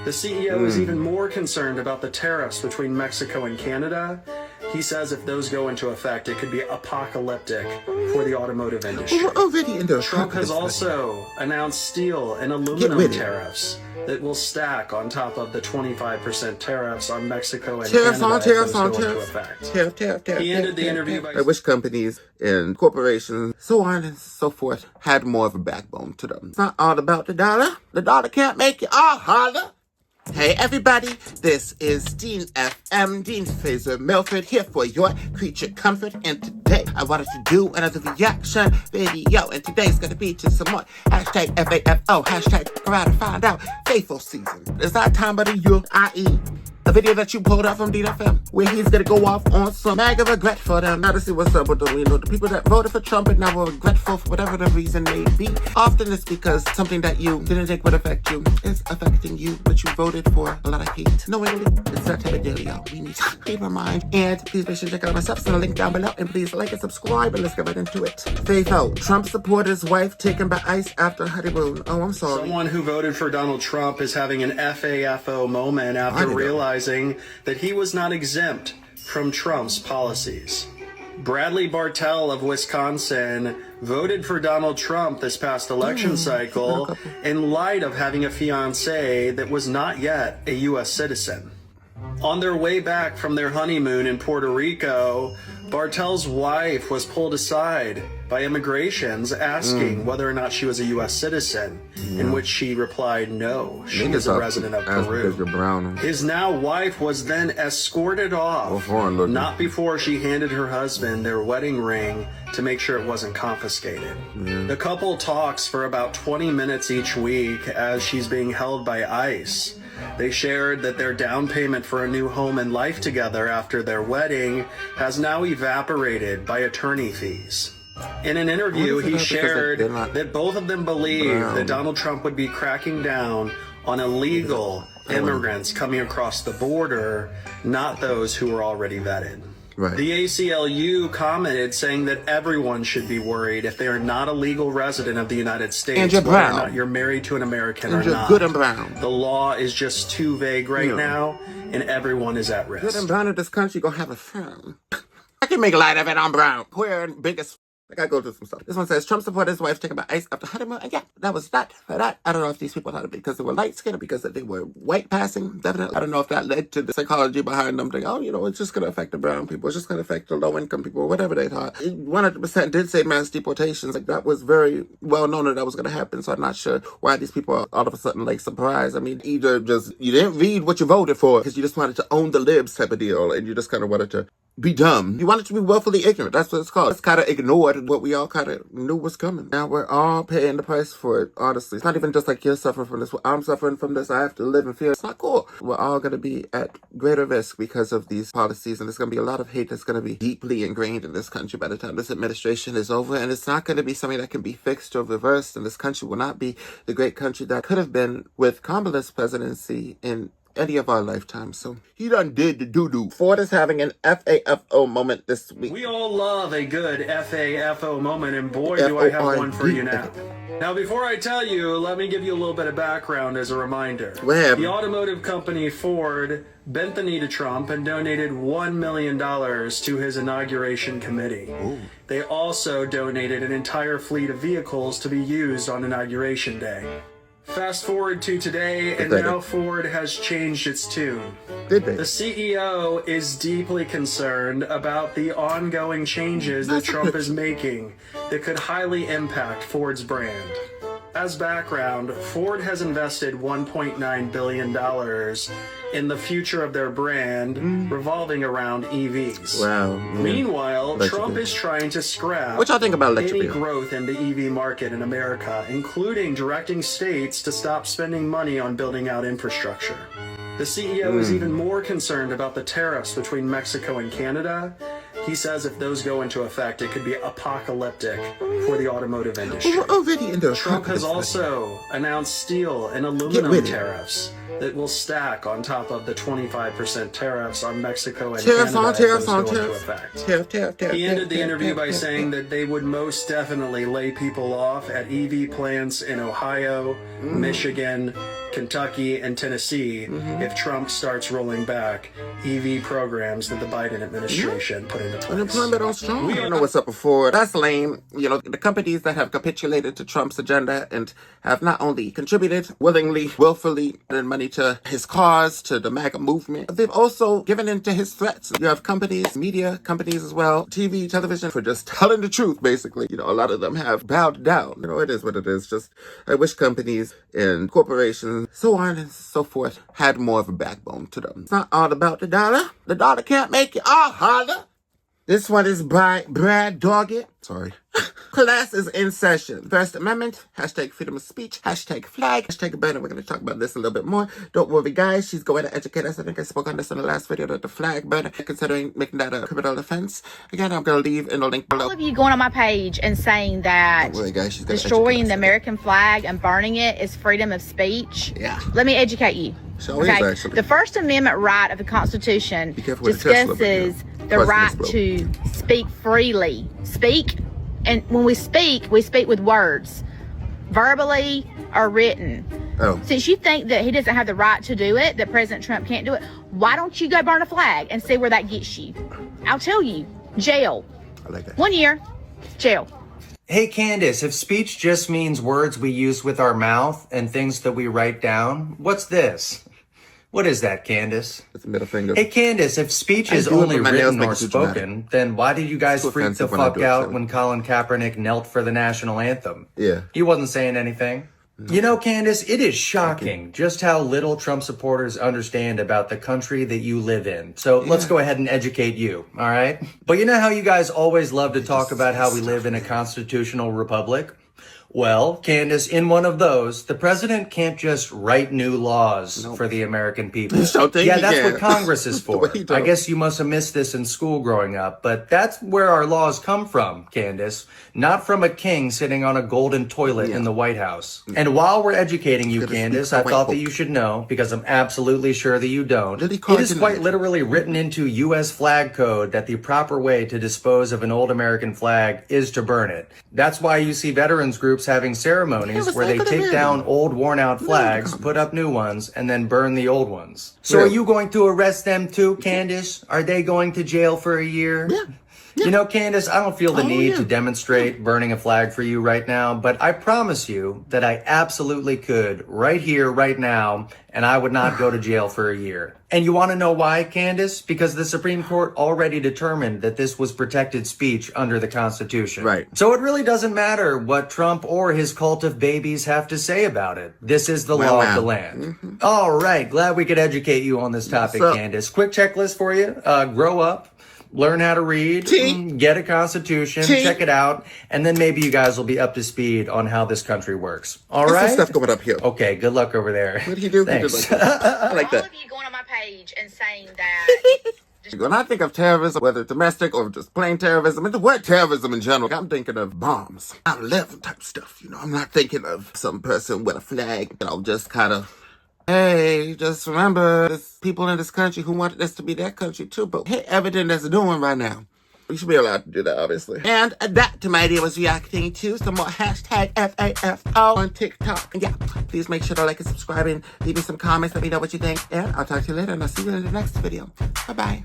The CEO is even more concerned about the tariffs between Mexico and Canada. He says if those go into effect, it could be apocalyptic for the automotive industry. Trump has also announced steel and aluminum tariffs that will stack on top of the 25% tariffs on Mexico and Canada if those go into effect. He ended the interview by... I wish companies and corporations, so on and so forth, had more of a backbone to them. It's not all about the dollar. The dollar can't make you all holler. Hey everybody, this is Dean FM, Dean Fraser Milford, here for your creature comfort, and today I wanted to do another reaction video, and today's gonna be to some more hashtag FAFO, hashtag around to find out, Fafoseason. It's that time of the year, i.e. a video that you pulled out from DFM, where he's gonna go off on some mega regret for them. Now to see what's up with them, you know, the people that voted for Trump and now were regretful for whatever the reason may be. Often it's because something that you didn't think would affect you is affecting you, but you voted for a lot of hate. Knowingly, it's that type of deal, y'all. We need to keep in mind. And please make sure to check out my steps in the link down below. And please like and subscribe, and let's get right into it. FAFO, Trump supporter's wife taken by ICE after honeymoon. Oh, I'm sorry. Someone who voted for Donald Trump is having an FAFO moment after realizing that he was not exempt from Trump's policies. Bradley Bartell of Wisconsin voted for Donald Trump this past election cycle in light of having a fiancé that was not yet a U.S. citizen. On their way back from their honeymoon in Puerto Rico, Bartell's wife was pulled aside by immigrations asking whether or not she was a U.S. citizen, in which she replied no, she is a resident of Peru. His now wife was then escorted off, not before she handed her husband their wedding ring to make sure it wasn't confiscated. The couple talks for about 20 minutes each week as she's being held by ICE. They shared that their down payment for a new home and life together after their wedding has now evaporated by attorney fees. In an interview, he shared that both of them believe that Donald Trump would be cracking down on illegal immigrants coming across the border, not those who were already vetted. The ACLU commented saying that everyone should be worried if they are not a legal resident of the United States, and you're whether or not you're married to an American or not. Good and brown. The law is just too vague right now, and everyone is at risk. Good and brown in this country gonna have a firm. I can make light of it, I'm brown. Queer and biggest. I gotta go through some stuff. This one says, Trump supported his wife taken by ICE after honeymoon. And yeah, that was that for that. I don't know if these people had it because they were light-skinned or because they were white passing. Definitely. I don't know if that led to the psychology behind them thinking, oh, you know, it's just gonna affect the brown people. It's just gonna affect the low-income people or whatever they thought. 100% did say mass deportations. Like, that was very well known that was gonna happen. So I'm not sure why these people are all of a sudden, like, surprised. I mean, either just, you didn't read what you voted for because you just wanted to own the libs type of deal. And you just kind of wanted to be dumb. You wanted to be willfully ignorant. That's what it's called. It's kind of ignored what we all kind of knew was coming. Now we're all paying the price for it, honestly. It's not even just like you're suffering from this. I'm suffering from this. I have to live in fear. It's not cool. We're all going to be at greater risk because of these policies, and there's going to be a lot of hate that's going to be deeply ingrained in this country by the time this administration is over, and it's not going to be something that can be fixed or reversed, and this country will not be the great country that could have been with Kamala's presidency in any of our lifetimes. So he done did the doo-doo. Ford is having an FAFO moment this week. We all love a good FAFO moment, and boy, do I have one for you now. Now, before I tell you, let me give you a little bit of background as a reminder. The automotive company Ford bent the knee to Trump and donated $1 million to his inauguration committee. They also donated an entire fleet of vehicles to be used on Inauguration Day. Fast forward to today, and now Ford has changed its tune. The CEO is deeply concerned about the ongoing changes that Trump is making that could highly impact Ford's brand. As background, Ford has invested $1.9 billion in the future of their brand revolving around EVs. Meanwhile, Trump is trying to scrap any growth in the EV market in America, including directing states to stop spending money on building out infrastructure. The CEO is even more concerned about the tariffs between Mexico and Canada. He says if those go into effect, it could be apocalyptic for the automotive industry. Trump has also announced steel and aluminum tariffs that will stack on top of the 25% tariffs on Mexico and Canada if those go into effect. He ended the interview by saying that they would most definitely lay people off at EV plants in Ohio, Michigan, Kentucky, and Tennessee if Trump starts rolling back EV programs that the Biden administration put into place. Unemployment on strong. We don't know what's up before. That's lame. You know, the companies that have capitulated to Trump's agenda and have not only contributed willingly, willfully, and money to his cause, to the MAGA movement, but they've also given in to his threats. You have companies, media companies as well, TV, television, for just telling the truth, basically. You know, a lot of them have bowed down. You know, it is what it is. Just, I wish companies and corporations, so on and so forth, had more of a backbone to them. It's not all about the dollar. The dollar can't make you all holler. This one is by Brad Doggett. Sorry. Class is in session. First Amendment, hashtag freedom of speech, hashtag flag, hashtag banner. We're going to talk about this a little bit more. Don't worry, guys. She's going to educate us. I think I spoke on this in the last video, that the flag banner, considering making that a criminal offense. Again, I'm going to leave in the link below. All of you going on my page and saying that don't worry, guys. She's gonna destroying the American flag and burning it is freedom of speech. Yeah. Let me educate you. Okay. The First Amendment right of the Constitution discusses the right to speak freely. Speak, and when we speak with words, verbally or written. Oh. Since you think that he doesn't have the right to do it, that President Trump can't do it, why don't you go burn a flag and see where that gets you? I'll tell you, jail. I like that. 1 year, jail. Hey Candace, if speech just means words we use with our mouth and things that we write down, what's this? What is that, Candace? It's a middle finger. Hey Candace, if speech is only written or spoken, then why did you guys freak the fuck out when Colin Kaepernick knelt for the national anthem? Yeah. He wasn't saying anything. You know, Candace, it is shocking just how little Trump supporters understand about the country that you live in. So let's go ahead and educate you, all right? But you know how you guys always love to talk about how we live in a constitutional republic? Well, Candace, in one of those, the president can't just write new laws for the American people. Yeah, that's what Congress is for. I guess you must have missed this in school growing up, but that's where our laws come from, Candace. Not from a king sitting on a golden toilet in the White House. And while we're educating you, Candace, I thought that you should know, because I'm absolutely sure that you don't, it is quite literally written into U.S. flag code that the proper way to dispose of an old American flag is to burn it. That's why you see veterans groups having ceremonies where they take down old worn out flags, put up new ones, and then burn the old ones. So are you going to arrest them too, Candace? Are they going to jail for a year? Yeah. You know, Candace, I don't feel the need to demonstrate burning a flag for you right now, but I promise you that I absolutely could right here, right now, and I would not go to jail for a year. And you want to know why, Candace? Because the Supreme Court already determined that this was protected speech under the Constitution. Right. So it really doesn't matter what Trump or his cult of babies have to say about it. This is the law of the land. All right. Glad we could educate you on this topic, Candace. Quick checklist for you. Grow up. Learn how to read, get a constitution, check it out, and then maybe you guys will be up to speed on how this country works. All right? There's some stuff going up here. Okay, good luck over there. What do you do? Thanks. I like that. All of you going on my page and saying that... When I think of terrorism, whether it's domestic or just plain terrorism, and the word terrorism in general, I'm thinking of bombs, 9/11 type stuff. You know, I'm not thinking of some person with a flag, you know, just kind of, hey, just remember, there's people in this country who wanted this to be their country too, but hey, everything that's doing right now. We should be allowed to do that, obviously. And that, to my idea, was reacting to some more hashtag FAFO on TikTok. And yeah, please make sure to like and subscribe and leave me some comments. Let me know what you think. And I'll talk to you later, and I'll see you in the next video. Bye-bye.